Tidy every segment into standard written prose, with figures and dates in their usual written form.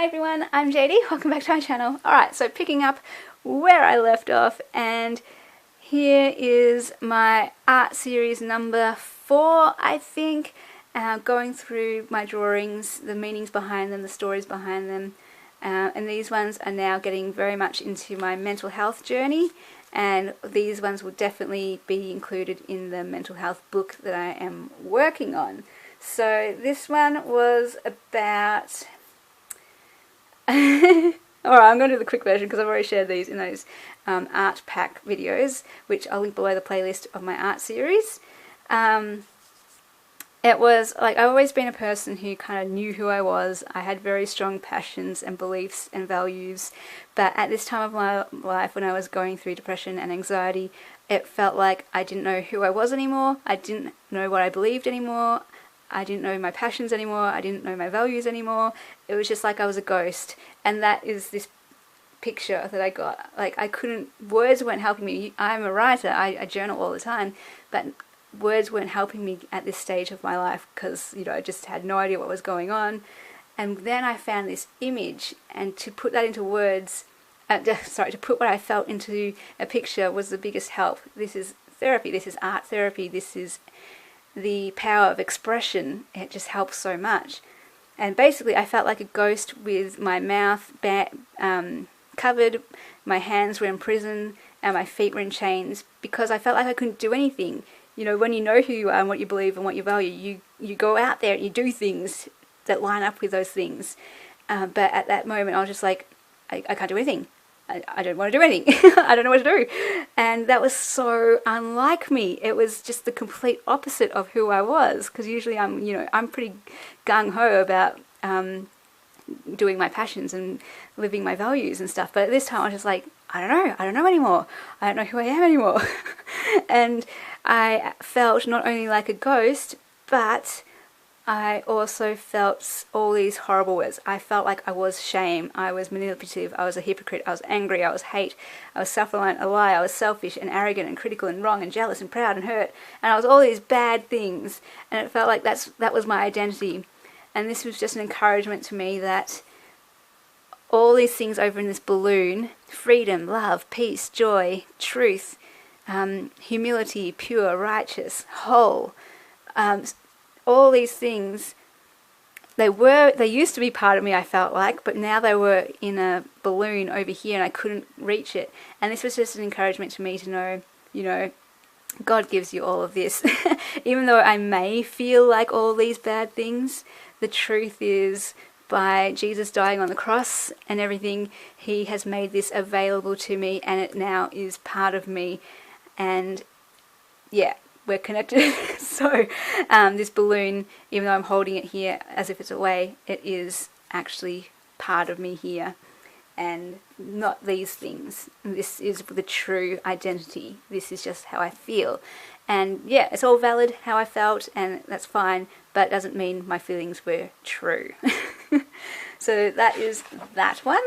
Hi everyone, I'm JD, welcome back to my channel. Alright, so picking up where I left off, and here is my art series number 4, I think, going through my drawings, the meanings behind them, the stories behind them, and these ones are now getting very much into my mental health journey, and these ones will definitely be included in the mental health book that I am working on. So this one was about... Alright, I'm going to do the quick version because I've already shared these in those art pack videos, which I'll link below the playlist of my art series. It was like, I've always been a person who kind of knew who I was. I had very strong passions and beliefs and values, but at this time of my life, when I was going through depression and anxiety, it felt like I didn't know who I was anymore. I didn't know what I believed anymore. I didn't know my passions anymore. I didn't know my values anymore. It was just like I was a ghost. And that is this picture that I got. Like, I couldn't, words weren't helping me. I'm a writer. I journal all the time. But words weren't helping me at this stage of my life because, you know, I just had no idea what was going on. And then I found this image, and to put that into words, to put what I felt into a picture was the biggest help. This is therapy. This is art therapy. This is the power of expression. It just helps so much. And basically I felt like a ghost with my mouth covered, my hands were in prison, and my feet were in chains, because I felt like I couldn't do anything. You know, when you know who you are and what you believe and what you value, you go out there and you do things that line up with those things. But at that moment I was just like, I can't do anything. I don't want to do anything. I don't know what to do. And that was so unlike me. It was just the complete opposite of who I was, because usually I'm pretty gung-ho about doing my passions and living my values and stuff. But at this time I was just like, I don't know anymore. I don't know who I am anymore. And I felt not only like a ghost, but I also felt all these horrible words. I felt like I was shame, I was manipulative, I was a hypocrite, I was angry, I was hate, I was self-reliant, a liar, I was selfish and arrogant and critical and wrong and jealous and proud and hurt, and I was all these bad things, and it felt like that was my identity. And this was just an encouragement to me that all these things over in this balloon, freedom, love, peace, joy, truth, humility, pure, righteous, whole, all these things, they used to be part of me, I felt like, but now they were in a balloon over here and I couldn't reach it. And this was just an encouragement to me to know, you know, God gives you all of this. Even though I may feel like all these bad things, the truth is, by Jesus dying on the cross and everything, He has made this available to me, and it now is part of me. And yeah, we're connected. So this balloon, even though I'm holding it here as if it's away, it is actually part of me here, and not these things. This is the true identity. This is just how I feel. And yeah, it's all valid how I felt, and that's fine, but it doesn't mean my feelings were true. So that is that one.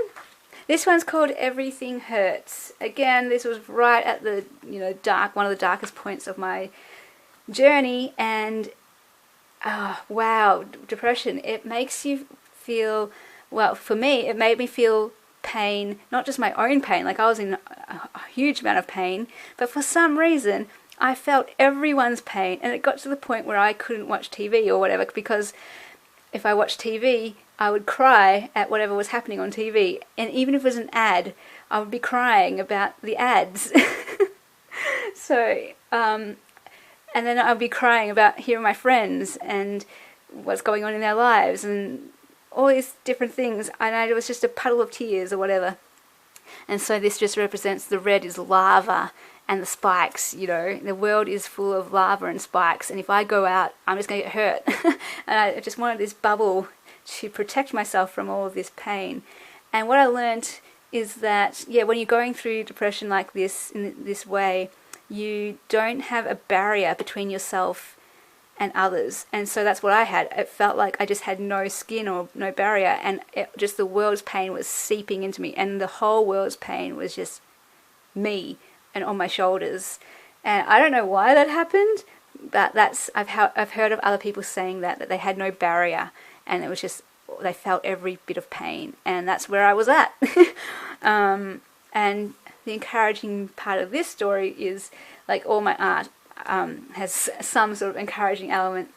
This one's called Everything Hurts. Again, this was right at the, you know, one of the darkest points of my journey, and wow, depression, it makes you feel, well, for me it made me feel pain, not just my own pain, like I was in a huge amount of pain, but for some reason I felt everyone's pain, and it got to the point where I couldn't watch TV or whatever, because if I watched TV I would cry at whatever was happening on TV, and even if it was an ad I would be crying about the ads. So and then I'd be crying about hearing my friends and what's going on in their lives and all these different things, and it was just a puddle of tears or whatever. And so this just represents, the red is lava and the spikes, you know. The world is full of lava and spikes, and if I go out I'm just going to get hurt. And I just wanted this bubble to protect myself from all of this pain. And what I learned is that, yeah, when you're going through depression like this, in this way, you don't have a barrier between yourself and others. And so that's what I had. It felt like I just had no skin or no barrier, and just the world's pain was seeping into me, and the whole world's pain was just me and on my shoulders. And I don't know why that happened, but I've heard of other people saying that they had no barrier, and it was just they felt every bit of pain, and that's where I was at. And the encouraging part of this story is, like all my art has some sort of encouraging element,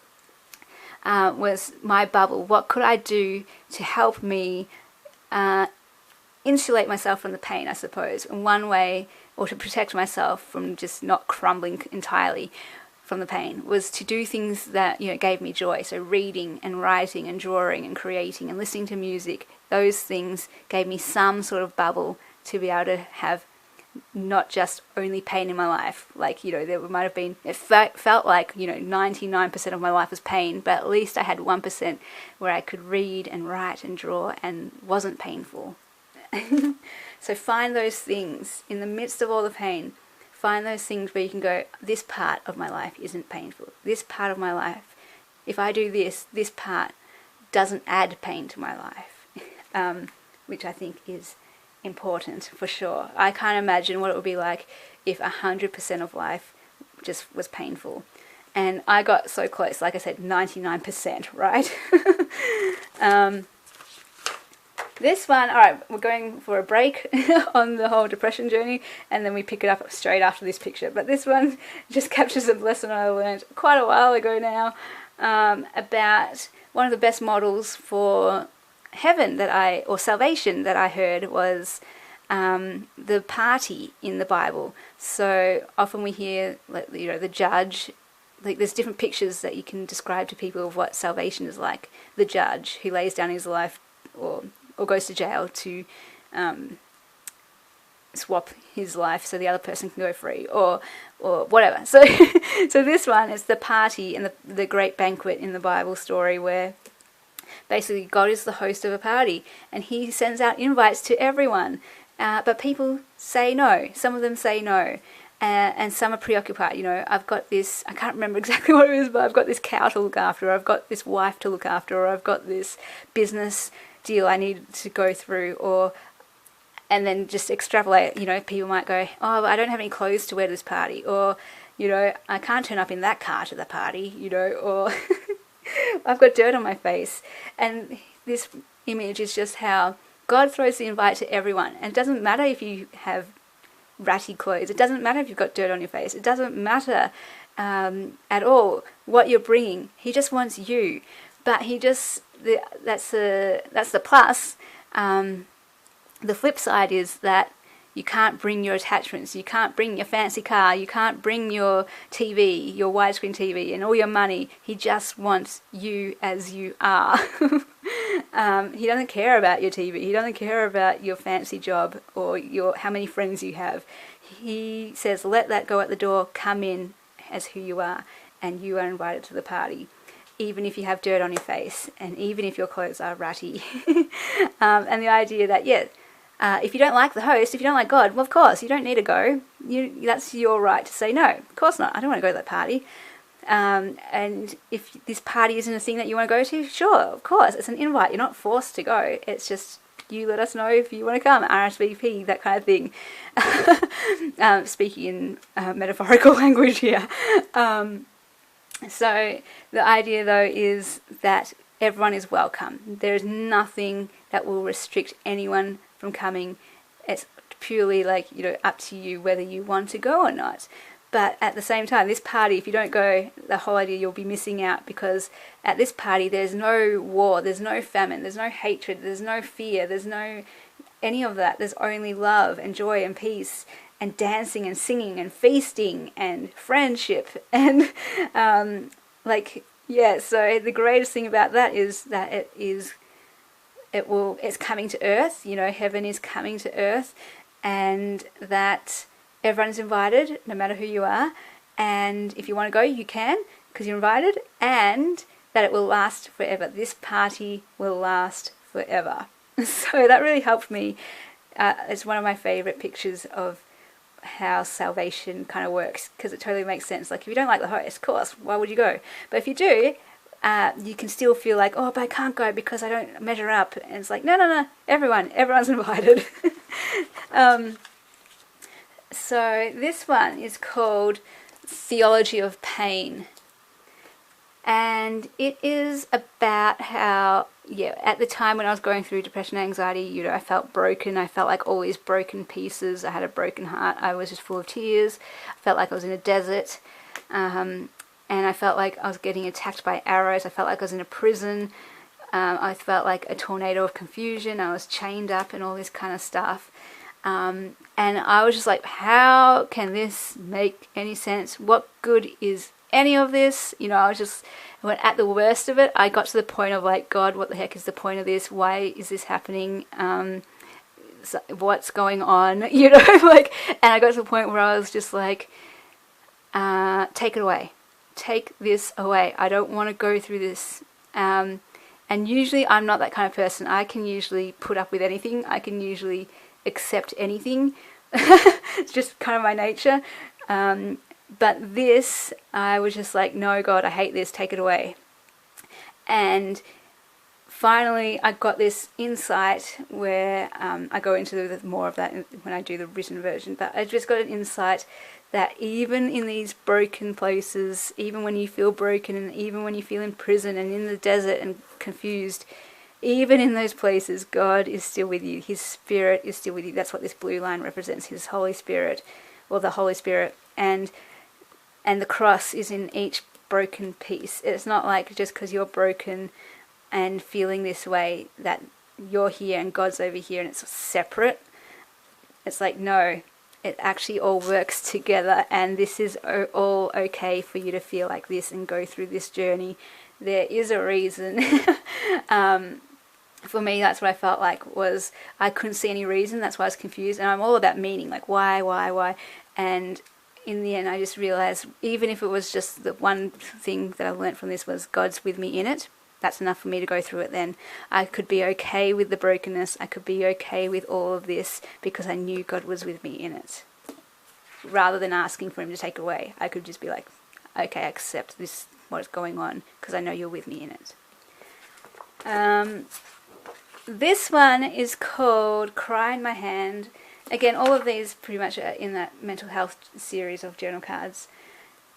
was my bubble. What could I do to help me insulate myself from the pain, I suppose, in one way, or to protect myself from just not crumbling entirely from the pain, was to do things that, you know, gave me joy. So reading and writing and drawing and creating and listening to music, those things gave me some sort of bubble to be able to have not just only pain in my life. Like, you know, there might have been, it felt like, you know, 99% of my life was pain, but at least I had 1% where I could read and write and draw and wasn't painful. So find those things in the midst of all the pain. Find those things where you can go, this part of my life isn't painful. This part of my life, if I do this, this part doesn't add pain to my life, which I think is important for sure. I can't imagine what it would be like if 100% of life just was painful. And I got so close, like I said, 99%, right? This one, alright, we're going for a break on the whole depression journey, and then we pick it up straight after this picture. But this one just captures a lesson I learned quite a while ago now, about one of the best models for heaven or salvation that I heard was the party in the Bible. So often we hear, you know, the judge. Like, there's different pictures that you can describe to people of what salvation is like. The judge who lays down his life or goes to jail to swap his life so the other person can go free, or whatever. So so this one is the party and the great banquet in the Bible story, where basically God is the host of a party and he sends out invites to everyone, but people say no. Some of them say no, and some are preoccupied. You know, I've got this, I can't remember exactly what it is, but I've got this cow to look after, or I've got this wife to look after, or I've got this business deal I need to go through, and then just extrapolate. You know, people might go, oh, I don't have any clothes to wear to this party, or, you know, I can't turn up in that car to the party, you know, or I've got dirt on my face. And this image is just how God throws the invite to everyone, and it doesn't matter if you have ratty clothes, it doesn't matter if you've got dirt on your face, it doesn't matter at all what you're bringing. He just wants you. But he just, that's the plus. The flip side is that you can't bring your attachments, you can't bring your fancy car, you can't bring your TV, your widescreen TV and all your money. He just wants you as you are. He doesn't care about your TV, he doesn't care about your fancy job or how many friends you have. He says, let that go at the door, come in as who you are, and you are invited to the party. Even if you have dirt on your face, and even if your clothes are ratty. And the idea that, if you don't like the host, if you don't like God, well, of course, you don't need to go. That's your right to say, no, of course not, I don't want to go to that party. And if this party isn't a thing that you want to go to, sure, of course, it's an invite. You're not forced to go. It's just, you let us know if you want to come, RSVP, that kind of thing. Speaking in metaphorical language here. So the idea, though, is that everyone is welcome. There is nothing that will restrict anyone from coming. It's purely like, you know, up to you whether you want to go or not. But at the same time, this party, if you don't go, the whole idea, you'll be missing out, because at this party there's no war, there's no famine, there's no hatred, there's no fear, there's no any of that. There's only love and joy and peace and dancing and singing and feasting and friendship and so the greatest thing about that is that it's coming to earth. You know, heaven is coming to earth, and that everyone is invited no matter who you are, and if you want to go you can because you're invited, and that it will last forever. This party will last forever. So that really helped me. It's one of my favorite pictures of how salvation kind of works, because it totally makes sense. Like, if you don't like the host, of course, why would you go? But if you do, you can still feel like, oh, but I can't go because I don't measure up. And it's like, no, everyone's invited. So this one is called Theology of Pain, and it is about how yeah, at the time when I was going through depression and anxiety, you know, I felt broken. I felt like all these broken pieces. I had a broken heart. I was just full of tears. I felt like I was in a desert. And I felt like I was getting attacked by arrows. I felt like I was in a prison. I felt like a tornado of confusion. I was chained up and all this kind of stuff. And I was just like, how can this make any sense? What good is any of this? You know, I was just, when at the worst of it, I got to the point of like, God, what the heck is the point of this? Why is this happening? So what's going on? You know, like, and I got to the point where I was just like, take it away. Take this away. I don't want to go through this. And usually I'm not that kind of person. I can usually put up with anything. I can usually accept anything. It's just kind of my nature. But this, I was just like, no, God, I hate this, take it away. And finally, I got this insight where I go into more of that when I do the written version, but I just got an insight that even in these broken places, even when you feel broken and even when you feel in prison and in the desert and confused, even in those places, God is still with you. His Spirit is still with you. That's what this blue line represents, His Holy Spirit, or the Holy Spirit. And the cross is in each broken piece. It's not like just because you're broken and feeling this way that you're here and God's over here and it's separate. It's like, no, it actually all works together, and this is all okay for you to feel like this and go through this journey. There is a reason. For me, that's what I felt like, was I couldn't see any reason. That's why I was confused, and I'm all about meaning, like why, and in the end I just realized, even if it was just the one thing that I learned from this was God's with me in it, that's enough for me to go through it. Then I could be okay with the brokenness. I could be okay with all of this because I knew God was with me in it. Rather than asking for Him to take it away, I could just be like, okay, I accept this, what's going on, because I know you're with me in it. This one is called Cry in My Hand. Again, all of these pretty much are in that mental health series of journal cards.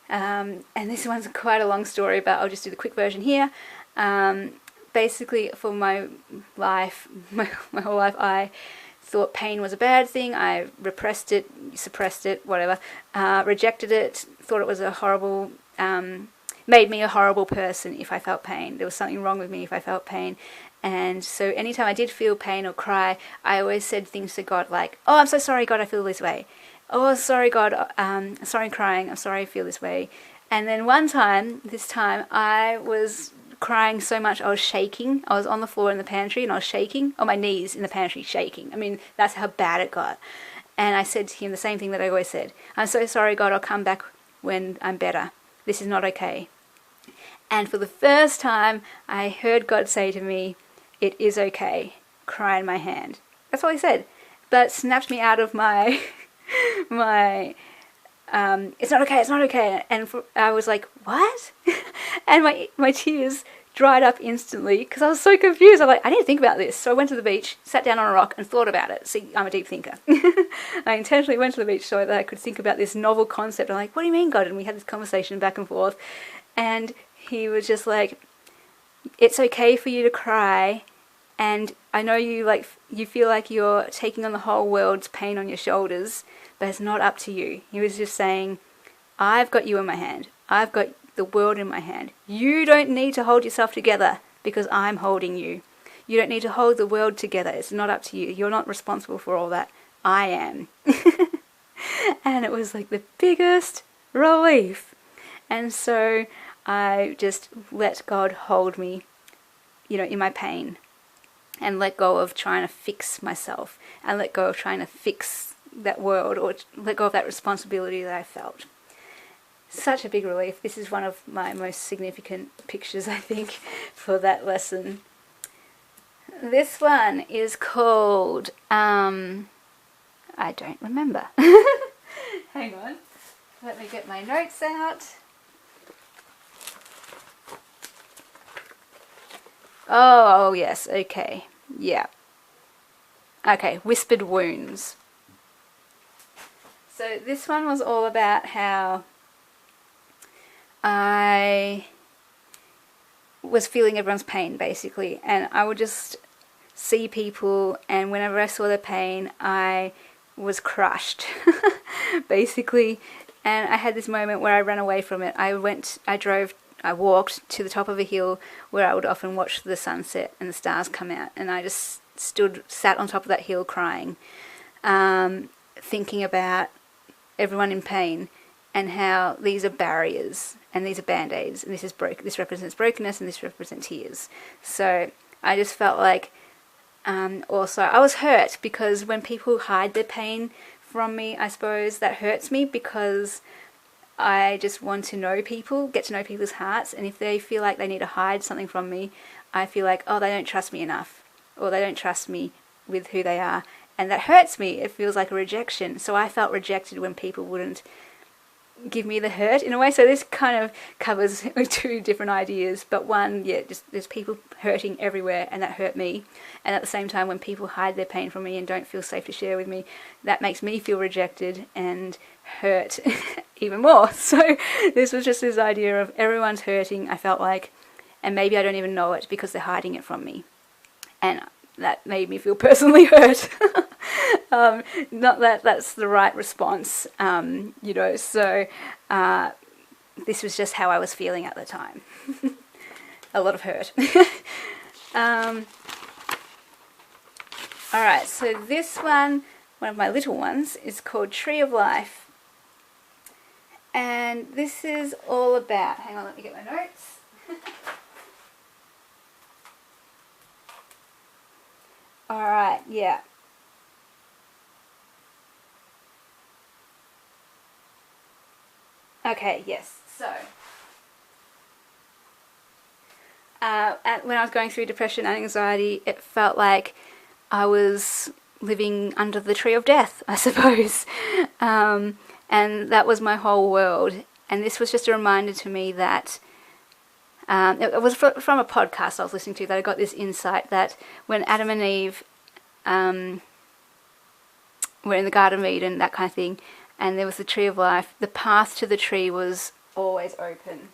And this one's quite a long story, but I'll just do the quick version here. Basically, for my life, my whole life, I thought pain was a bad thing. I repressed it, suppressed it, whatever. Rejected it, thought it was a horrible, made me a horrible person if I felt pain. There was something wrong with me if I felt pain. And so anytime I did feel pain or cry, I always said things to God like, oh, I'm so sorry, God, I feel this way. Oh, sorry, God, I'm sorry I'm crying. I'm sorry I feel this way. And then this time, I was crying so much I was shaking. I was on the floor in the pantry and I was shaking, on my knees in the pantry shaking. I mean, that's how bad it got. And I said to Him the same thing that I always said. I'm so sorry, God, I'll come back when I'm better. This is not okay. And for the first time, I heard God say to me, it is okay, cry in my hand. That's all He said. But snapped me out of my, it's not okay. And I was like, what? And my tears dried up instantly because I was so confused. I'm like, I need to think about this. So I went to the beach, sat down on a rock and thought about it. See, I'm a deep thinker. I intentionally went to the beach so that I could think about this novel concept. I'm like, what do you mean, God? And we had this conversation back and forth. And He was just like, it's okay for you to cry. And I know you feel like you're taking on the whole world's pain on your shoulders, but it's not up to you. He was just saying, I've got you in my hand. I've got the world in my hand. You don't need to hold yourself together because I'm holding you. You don't need to hold the world together. It's not up to you. You're not responsible for all that. I am. And it was like the biggest relief. And so I just let God hold me, in my pain. And let go of trying to fix myself. And let go of trying to fix that world, or let go of that responsibility that I felt. Such a big relief. This is one of my most significant pictures, I think, for that lesson. This one is called, I don't remember. Hang on. Let me get my notes out. Oh, yes, okay. Yeah. Okay, Whispered Wounds. So this one was all about how I was feeling everyone's pain basically, and I would just see people, and whenever I saw their pain, I was crushed basically. And I had this moment where I ran away from it. I walked to the top of a hill where I would often watch the sunset and the stars come out, and I just sat on top of that hill crying, thinking about everyone in pain and how these are barriers and these are band-aids, and this represents brokenness and this represents tears. So I just felt like also I was hurt because when people hide their pain from me, I suppose that hurts me, because I just want to know people, get to know people's hearts, and if they feel like they need to hide something from me, I feel like, oh, they don't trust me enough, or they don't trust me with who they are, and that hurts me. It feels like a rejection. So I felt rejected when people wouldn't give me the hurt in a way. So this kind of covers two different ideas, but one, just there's people hurting everywhere, and that hurt me. And at the same time, when people hide their pain from me and don't feel safe to share with me, that makes me feel rejected and hurt even more. So this was just this idea of everyone's hurting, I felt like, and maybe I don't even know it because they're hiding it from me. And that made me feel personally hurt. Not that that's the right response, so this was just how I was feeling at the time. A lot of hurt. Alright, so this one of my little ones, is called Tree of Life. And this is all about, hang on, let me get my notes. Alright, yeah. Okay, yes, so when I was going through depression and anxiety, it felt like I was living under the tree of death, I suppose. And that was my whole world. And this was just a reminder to me that it was from a podcast I was listening to that I got this insight that when Adam and Eve were in the Garden of Eden, that kind of thing, and there was the tree of life, the path to the tree was always open.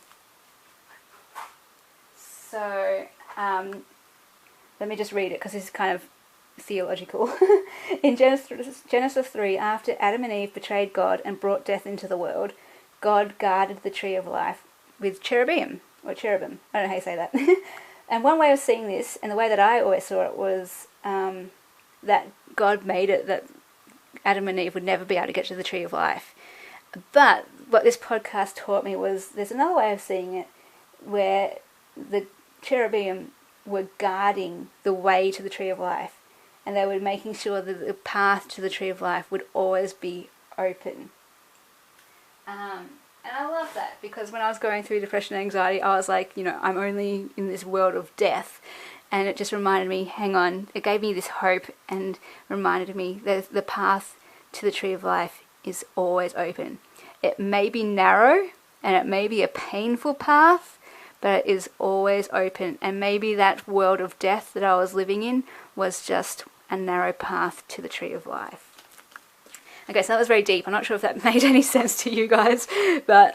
So let me just read it because this is kind of theological. In Genesis 3, after Adam and Eve betrayed God and brought death into the world, God guarded the tree of life with cherubim, or cherubim, I don't know how you say that. And one way of seeing this, and the way that I always saw it, was that God made it that Adam and Eve would never be able to get to the tree of life. But what this podcast taught me was there's another way of seeing it where the cherubim were guarding the way to the tree of life, and they were making sure that the path to the tree of life would always be open. And I love that, because when I was going through depression and anxiety, I was like, I'm only in this world of death. And it just reminded me, hang on, it gave me this hope and reminded me that the path to the tree of life is always open. It may be narrow and it may be a painful path, but it is always open. And maybe that world of death that I was living in was just a narrow path to the tree of life. Okay, so that was very deep. I'm not sure if that made any sense to you guys, but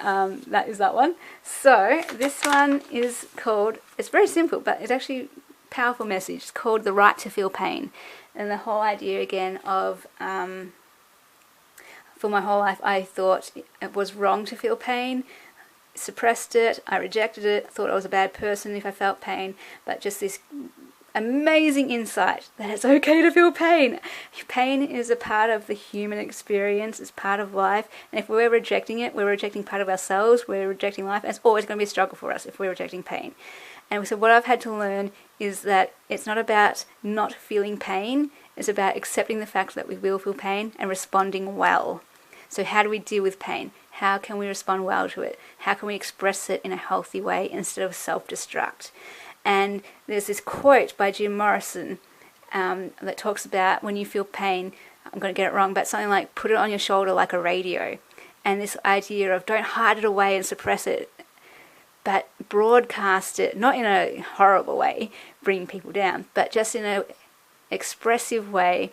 that is that one. So this one is called, it's very simple, but it's actually powerful message. It's called The Right to Feel Pain. And the whole idea again of for my whole life I thought it was wrong to feel pain, suppressed it, I rejected it, thought I was a bad person if I felt pain, but just this amazing insight that it's okay to feel pain. Pain is a part of the human experience, it's part of life, and if we're rejecting it, we're rejecting part of ourselves, we're rejecting life, and it's always going to be a struggle for us if we're rejecting pain. And so what I've had to learn is that it's not about not feeling pain, it's about accepting the fact that we will feel pain and responding well. So how do we deal with pain? How can we respond well to it? How can we express it in a healthy way instead of self-destruct? And there's this quote by Jim Morrison that talks about when you feel pain, I'm going to get it wrong, but something like put it on your shoulder like a radio. And this idea of don't hide it away and suppress it, but broadcast it, not in a horrible way, bringing people down, but just in an expressive way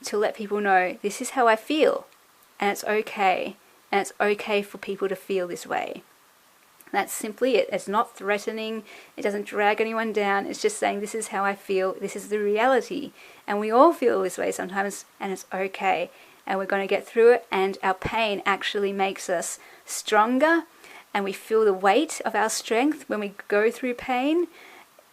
to let people know this is how I feel, and it's okay for people to feel this way. That's simply it. It's not threatening. It doesn't drag anyone down. It's just saying, this is how I feel. This is the reality. And we all feel this way sometimes, and it's okay. And we're going to get through it, and our pain actually makes us stronger, and we feel the weight of our strength when we go through pain,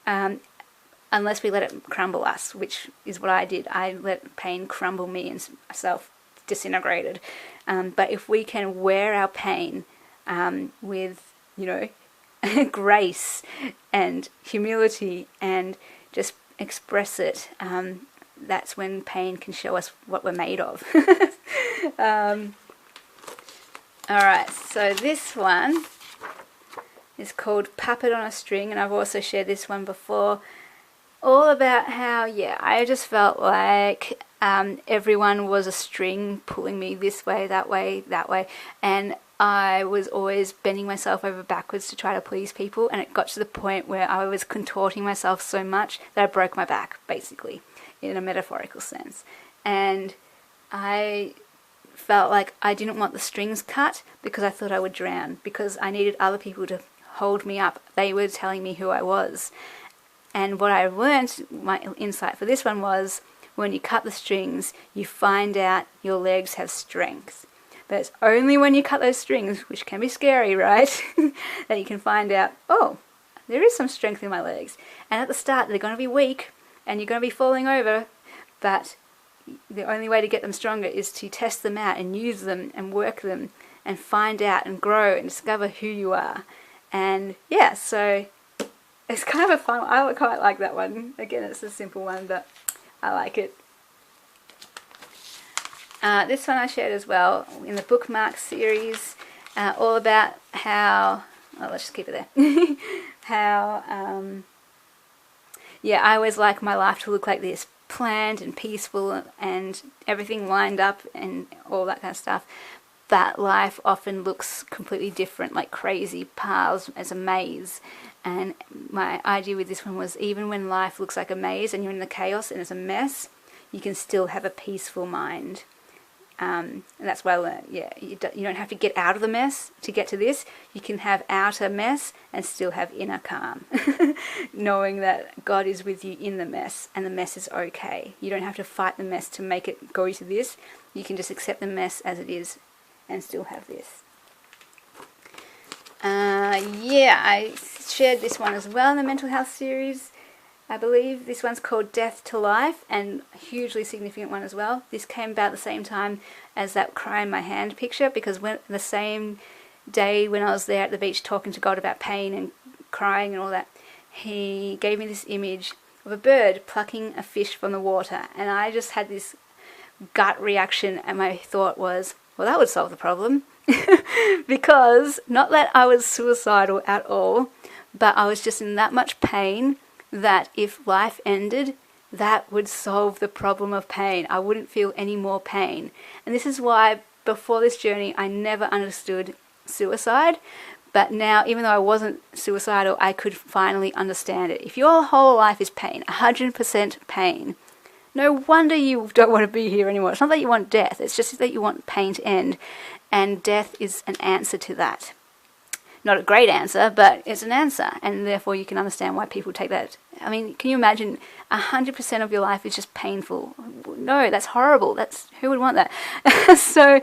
unless we let it crumble us, which is what I did. I let pain crumble me and self-disintegrated. But if we can wear our pain with, grace and humility and just express it, that's when pain can show us what we're made of. Alright, so this one is called Puppet on a String, and I've also shared this one before, all about how, I just felt like everyone was a string pulling me this way, that way, and I was always bending myself over backwards to try to please people, and it got to the point where I was contorting myself so much that I broke my back, basically, in a metaphorical sense. And I felt like I didn't want the strings cut because I thought I would drown, because I needed other people to hold me up. They were telling me who I was. And what I learned, my insight for this one was, when you cut the strings, you find out your legs have strength. But it's only when you cut those strings, which can be scary, right, that you can find out, oh, there is some strength in my legs. And at the start, they're going to be weak, and you're going to be falling over, but the only way to get them stronger is to test them out and use them and work them and find out and grow and discover who you are. And so it's kind of a fun one. I quite like that one. Again, it's a simple one, but I like it. This one I shared as well in the bookmark series, all about how, let's just keep it there, how, I always like my life to look like this, planned and peaceful and everything lined up and all that kind of stuff. But life often looks completely different, like crazy paths as a maze. And my idea with this one was, even when life looks like a maze and you're in the chaos and it's a mess, you can still have a peaceful mind. And that's what I learned. You don't have to get out of the mess to get to this. You can have outer mess and still have inner calm, knowing that God is with you in the mess, and the mess is okay. You don't have to fight the mess to make it go to this. You can just accept the mess as it is and still have this. I shared this one as well in the mental health series. I believe this one's called Death to Life, and a hugely significant one as well. This came about the same time as that cry in my hand picture, because when the same day when I was there at the beach talking to God about pain and crying and all that, he gave me this image of a bird plucking a fish from the water, and I just had this gut reaction, and my thought was, well, that would solve the problem. Because not that I was suicidal at all, but I was just in that much pain that if life ended, that would solve the problem of pain. I wouldn't feel any more pain. And this is why before this journey I never understood suicide, but now, even though I wasn't suicidal, I could finally understand it. If your whole life is pain, 100% pain, no wonder you don't want to be here anymore. It's not that you want death, it's just that you want pain to end, and death is an answer to that. Not a great answer, but it's an answer, and therefore you can understand why people take that. I mean, can you imagine 100% of your life is just painful? No, that's horrible. Who would want that? So,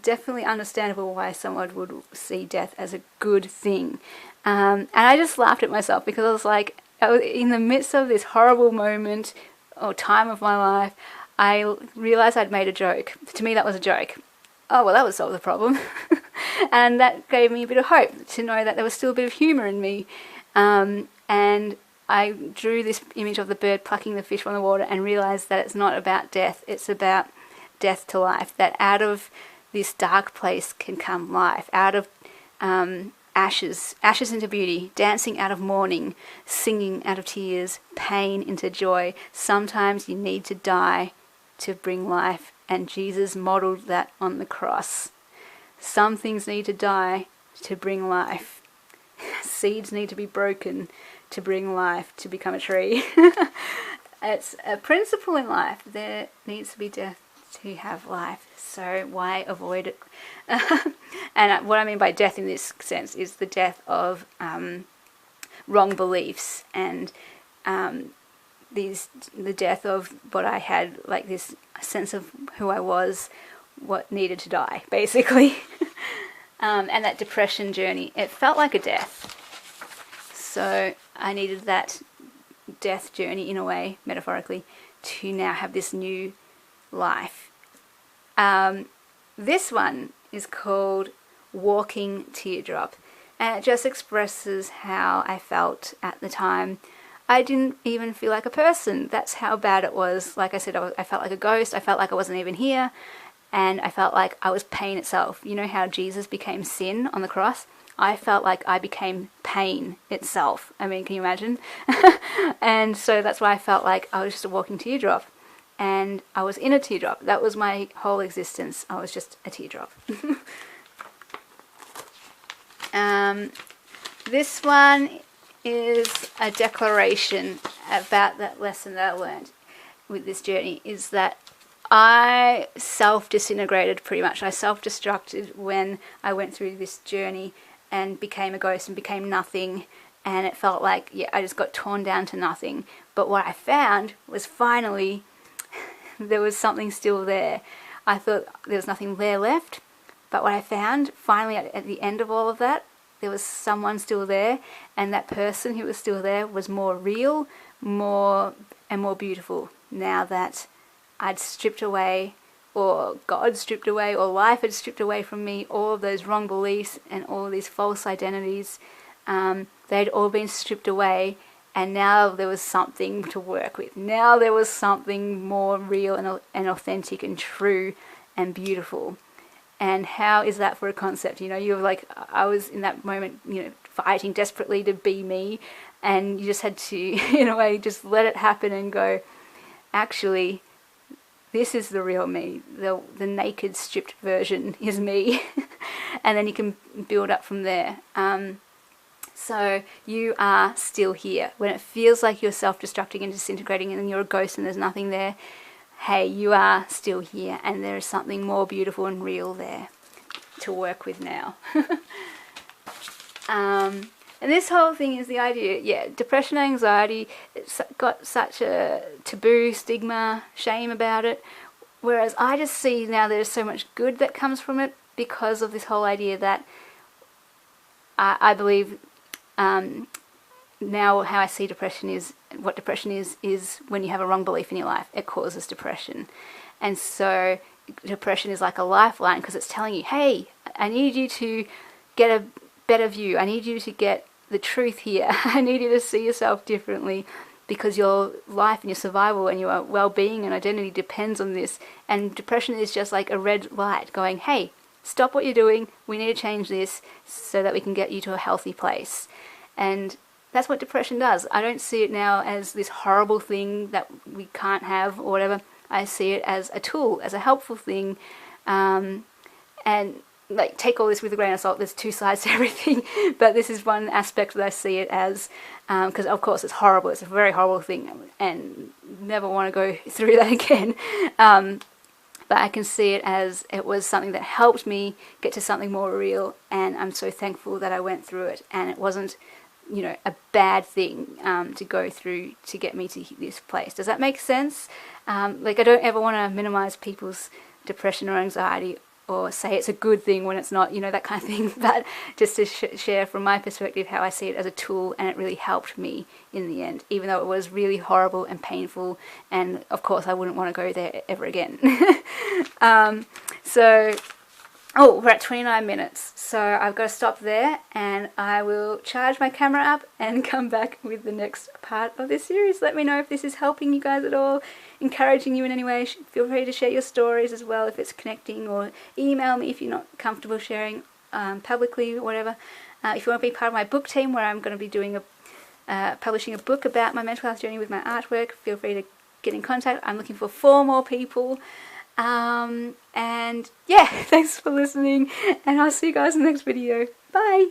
definitely understandable why someone would see death as a good thing. And I just laughed at myself, because I was like, in the midst of this horrible moment or time of my life, I realized I'd made a joke. To me, that was a joke. Oh, well, that would solve the problem. And that gave me a bit of hope to know that there was still a bit of humour in me. And I drew this image of the bird plucking the fish from the water and realised that it's not about death, it's about death to life. That out of this dark place can come life. Out of ashes into beauty, dancing out of mourning, singing out of tears, pain into joy. Sometimes you need to die to bring life, and Jesus modelled that on the cross. Some things need to die to bring life. Seeds need to be broken to bring life, to become a tree. It's a principle in life. There needs to be death to have life. So why avoid it? And what I mean by death in this sense is the death of wrong beliefs and the death of what I had, like this sense of who I was, what needed to die, basically. And that depression journey, it felt like a death. So I needed that death journey, in a way, metaphorically, to now have this new life. This one is called Walking Teardrop, and it just expresses how I felt at the time. I didn't even feel like a person. That's how bad it was. Like I said, I felt like a ghost. I felt like I wasn't even here. And I felt like I was pain itself. You know how Jesus became sin on the cross? I felt like I became pain itself. I mean, can you imagine? And so that's why I felt like I was just a walking teardrop. And I was in a teardrop. That was my whole existence. I was just a teardrop. This one is a declaration about that lesson that I learned with this journey, is that I self-disintegrated pretty much. I self-destructed when I went through this journey and became a ghost and became nothing, and it felt like, yeah, I just got torn down to nothing. But what I found was finally there was something still there. I thought there was nothing there left, but what I found finally at the end of all of that, there was someone still there, and that person who was still there was more real, more beautiful, now that I'd stripped away, or God stripped away, or life had stripped away from me all of those wrong beliefs and all of these false identities. They'd all been stripped away, and now there was something to work with. Now there was something more real and authentic and true and beautiful. And how is that for a concept? You know, you're like, I was in that moment, you know, fighting desperately to be me, and you just had to, in a way, just let it happen and go, actually, this is the real me. The naked, stripped version is me. And then you can build up from there. So you are still here. When it feels like you're self-destructing and disintegrating and you're a ghost and there's nothing there, hey, you are still here, and there is something more beautiful and real there to work with now. And this whole thing is the idea, yeah, depression and anxiety, it's got such a taboo, stigma, shame about it, whereas I just see now there's so much good that comes from it because of this whole idea that I believe now how I see depression is, what depression is when you have a wrong belief in your life, it causes depression. And so depression is like a lifeline, because it's telling you, hey, I need you to get a better view. I need you to get the truth here. I need you to see yourself differently, because your life and your survival and your well-being and identity depends on this. And depression is just like a red light going, hey, stop what you're doing. We need to change this so that we can get you to a healthy place. And that's what depression does. I don't see it now as this horrible thing that we can't have or whatever. I see it as a tool, as a helpful thing. And like, take all this with a grain of salt. There's two sides to everything, but this is one aspect that I see it as, because of course it's horrible. It's a very horrible thing, and never want to go through that again. But I can see it as it was something that helped me get to something more real, and I'm so thankful that I went through it, and it wasn't, you know, a bad thing to go through to get me to this place. Does that make sense? Like, I don't ever want to minimize people's depression or anxiety, or say it's a good thing when it's not, you know, that kind of thing. But just to share from my perspective how I see it as a tool, and it really helped me in the end, even though it was really horrible and painful, and of course I wouldn't want to go there ever again. Oh, we're at 29 minutes, so I've got to stop there, and I will charge my camera up and come back with the next part of this series. Let me know if this is helping you guys at all, encouraging you in any way. Feel free to share your stories as well if it's connecting, or email me if you're not comfortable sharing publicly or whatever. If you want to be part of my book team, where I'm going to be doing publishing a book about my mental health journey with my artwork, feel free to get in contact. I'm looking for 4 more people. And yeah, thanks for listening, and I'll see you guys in the next video. Bye!